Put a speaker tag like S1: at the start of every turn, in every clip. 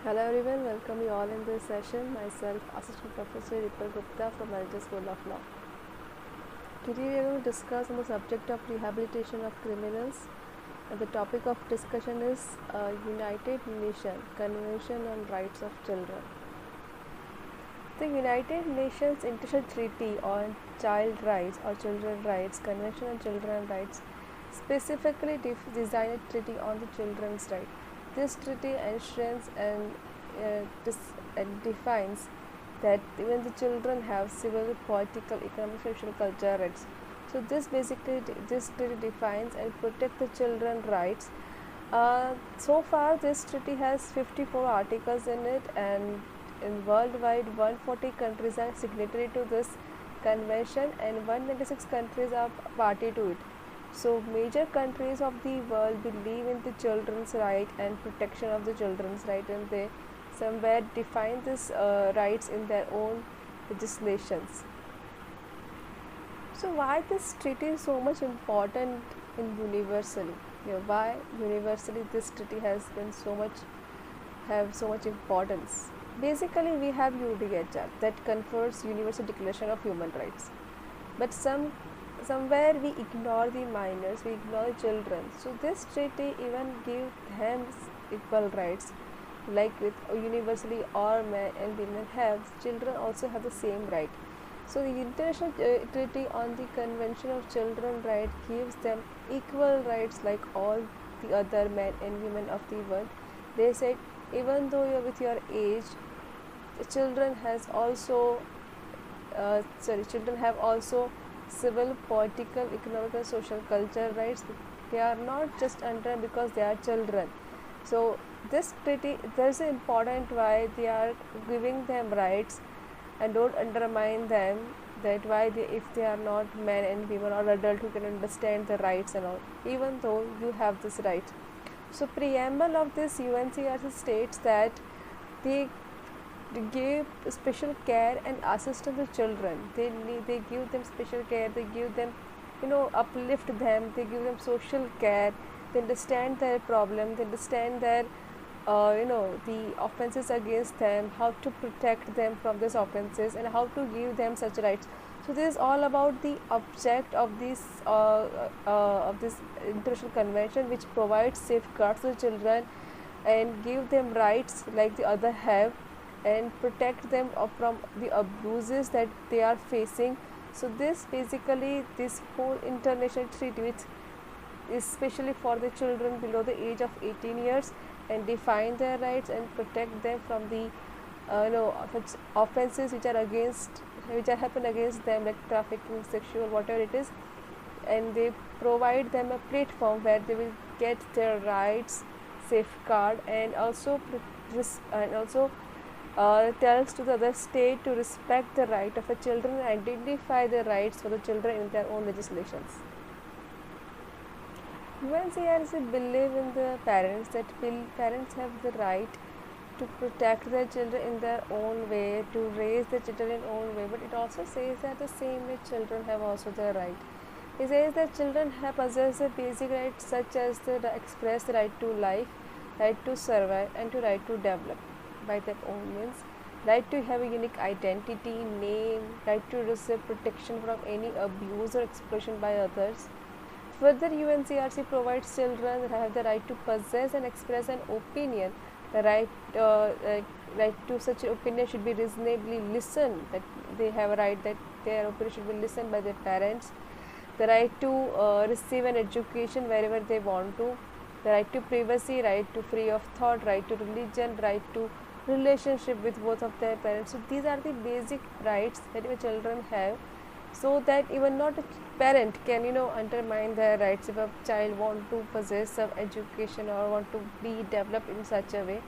S1: Hello everyone, welcome you all in this session. Myself, Assistant Professor Ripal Gupta from Manager School of Law. Today we are going to discuss on the subject of rehabilitation of criminals. And the topic of discussion is United Nations Convention on Rights of Children. The United Nations International Treaty on Child Rights or Children Rights, Convention on Children Rights, specifically designed a treaty on the children's rights. This treaty enshrines and defines that even the children have civil, political, economic, social, cultural rights. So this treaty defines and protects the children's rights. So far, this treaty has 54 articles in it, and in worldwide, 140 countries are signatory to this convention, and 196 countries are party to it. So, major countries of the world believe in the children's right and protection of the children's right, and they somewhere define these rights in their own legislations. So, why this treaty is so much important in universally? Why universally this treaty has been so much importance? Basically, we have UDHR that confers Universal Declaration of Human Rights, but somewhere we ignore the minors, we ignore the children. So this treaty even gives them equal rights, like with universally all men and women have. Children also have the same right. So the International Treaty on the Convention of Children Right gives them equal rights like all the other men and women of the world. They said even though you're with your age, children has also children have also civil, political, economic, and social cultural rights. They are not just under because they are children. So this treaty, there's an important why they are giving them rights and don't undermine them. That why they, if they are not men and women or adult who can understand the rights and all, even though you have this right. So preamble of this UNCRC states that they give special care and assistance to children. They give them special care. They give them, uplift them. They give them social care. They understand their problem. They understand their the offenses against them, how to protect them from these offenses, and how to give them such rights. So this is all about the object of this international convention, which provides safeguards to children and give them rights like the other have, and protect them from the abuses that they are facing. So this basically this whole international treaty, which is especially for the children below the age of 18 years, and define their rights and protect them from the such offenses which are happen against them, like trafficking, sexual, whatever it is, and they provide them a platform where they will get their rights safeguard, and also tells to the other state to respect the right of the children and identify the rights for the children in their own legislations. UNCRC believe in the parents that parents have the right to protect their children in their own way, to raise their children in own way, but it also says that the same way children have also their right. It says that children have possess the basic rights such as the express right to life, right to survive, and to right to develop by their own means, right to have a unique identity, name, right to receive protection from any abuse or exploitation by others. Further, UNCRC provides children have the right to possess and express an opinion. The right to such opinion should be reasonably listened. That they have a right that their opinion should be listened by their parents. The right to receive an education wherever they want to. The right to privacy, right to free of thought, right to religion, right to relationship with both of their parents. So these are the basic rights that your children have, so that even not a parent can undermine their rights. If a child want to possess some education or want to be developed in such a way,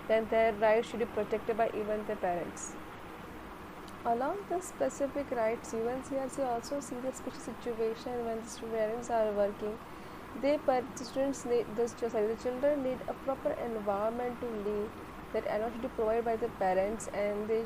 S1: then their rights should be protected by even the parents. Along the specific rights, UNCRC also see the special situation when the parents are working. The children need a proper environment to live. That environment should be provided by the parents, and they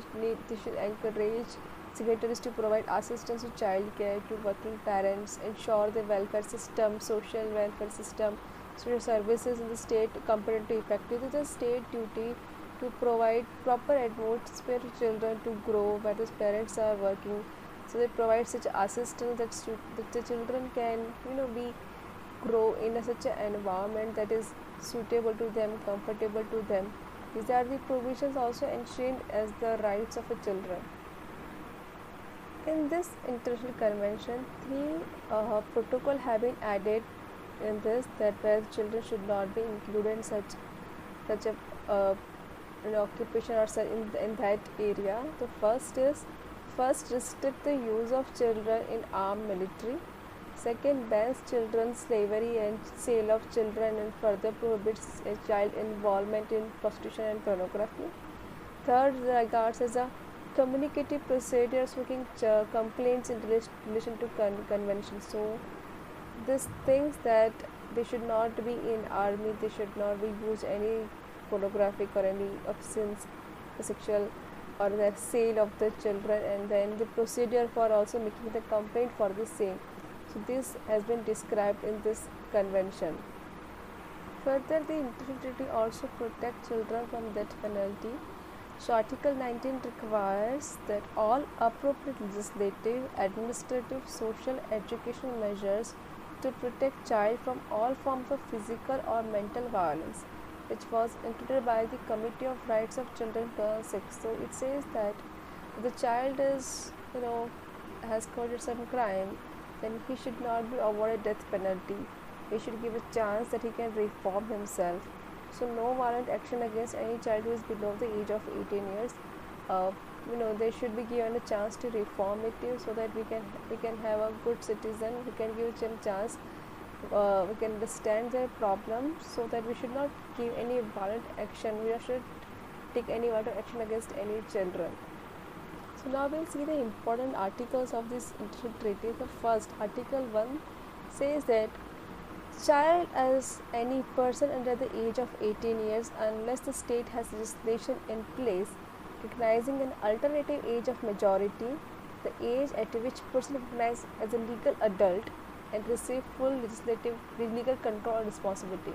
S1: should encourage signatories to provide assistance to child care to working parents, ensure the welfare system, social welfare system, social services in the state comparatively effective. It is a state duty to provide proper atmosphere to children to grow where the parents are working. So they provide such assistance that the children can be grow in such an environment that is suitable to them, comfortable to them. These are the provisions also enshrined as the rights of the children. In this international convention, three protocol have been added in this, that where children should not be included in such a an occupation or in that area. The first restrict the use of children in armed military. Second, bans children's slavery and sale of children and further prohibits a child involvement in prostitution and pornography. Third, regards as a communicative procedures making complaints in relation to convention. So these things that they should not be in army, they should not be used any pornographic or any obscene sexual or the sale of the children, and then the procedure for also making the complaint for the same. So this has been described in this convention. Further, the international treaty also protects children from death penalty. So Article 19 requires that all appropriate legislative, administrative, social, educational measures to protect child from all forms of physical or mental violence, which was included by the Committee of Rights of Children 2006. So it says that if the child is has committed some crime, then he should not be awarded death penalty. We should give a chance that he can reform himself. So no violent action against any child who is below the age of 18 years. They should be given a chance to reform it so that we can have a good citizen. We can give them chance. We can understand their problem, so that we should not give any violent action. We should take any violent action against any children. So now we'll see the important articles of this international treaty. The first, Article 1 says that child as any person under the age of 18 years unless the state has legislation in place recognizing an alternative age of majority, the age at which person is recognized as a legal adult and receive full legal control and responsibility.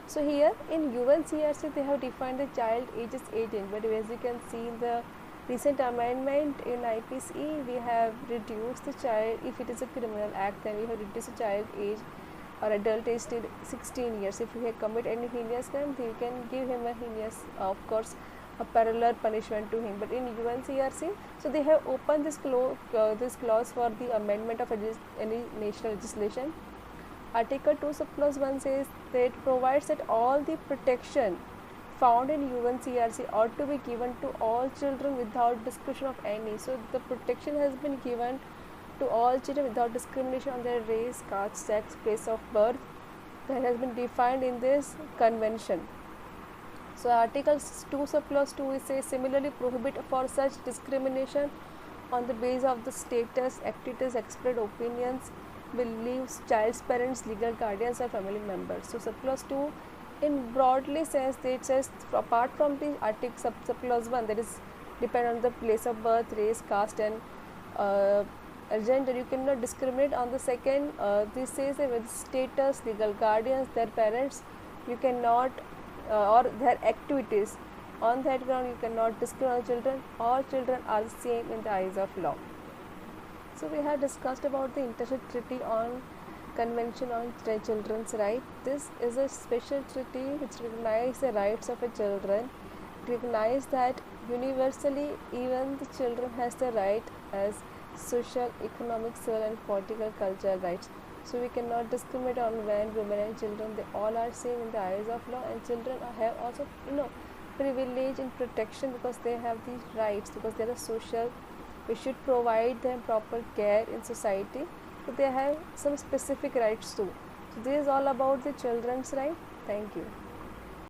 S1: So here in UNCRC they have defined the child age as 18, but as you can see in the recent amendment in IPC, we have reduced the child, if it is a criminal act, then we have reduced the child age or adult age till 16 years. If he has committed any heinous crime, we can give him a heinous, of course, a parallel punishment to him. But in UNCRC, so they have opened this clause for the amendment of any national legislation. Article 2 subclause 1 says that it provides that all the protection found in UNCRC ought to be given to all children without discrimination of any. So the protection has been given to all children without discrimination on their race, caste, sex, place of birth, that has been defined in this convention. So Article 2 subclause 2 says similarly prohibit for such discrimination on the basis of the status, activities, expressed opinions, beliefs, child's parents, legal guardians or family members. So subclause 2 in broadly sense, it says apart from the article subclause 1, that is depend on the place of birth, race, caste and gender, you cannot discriminate. On the second, this says that with status, legal guardians, their parents, you cannot or their activities, on that ground you cannot discriminate on children. All children are the same in the eyes of law. So we have discussed about the International Treaty on Convention on Children's Rights. This is a special treaty which recognizes the rights of the children. It recognizes that universally even the children has the right as social, economic, civil and political cultural rights. So we cannot discriminate on men, women and children. They all are same in the eyes of law, and children have also privilege and protection because they have these rights, because they are social. We should provide them proper care in society. So they have some specific rights too. So this is all about the children's right. Thank you.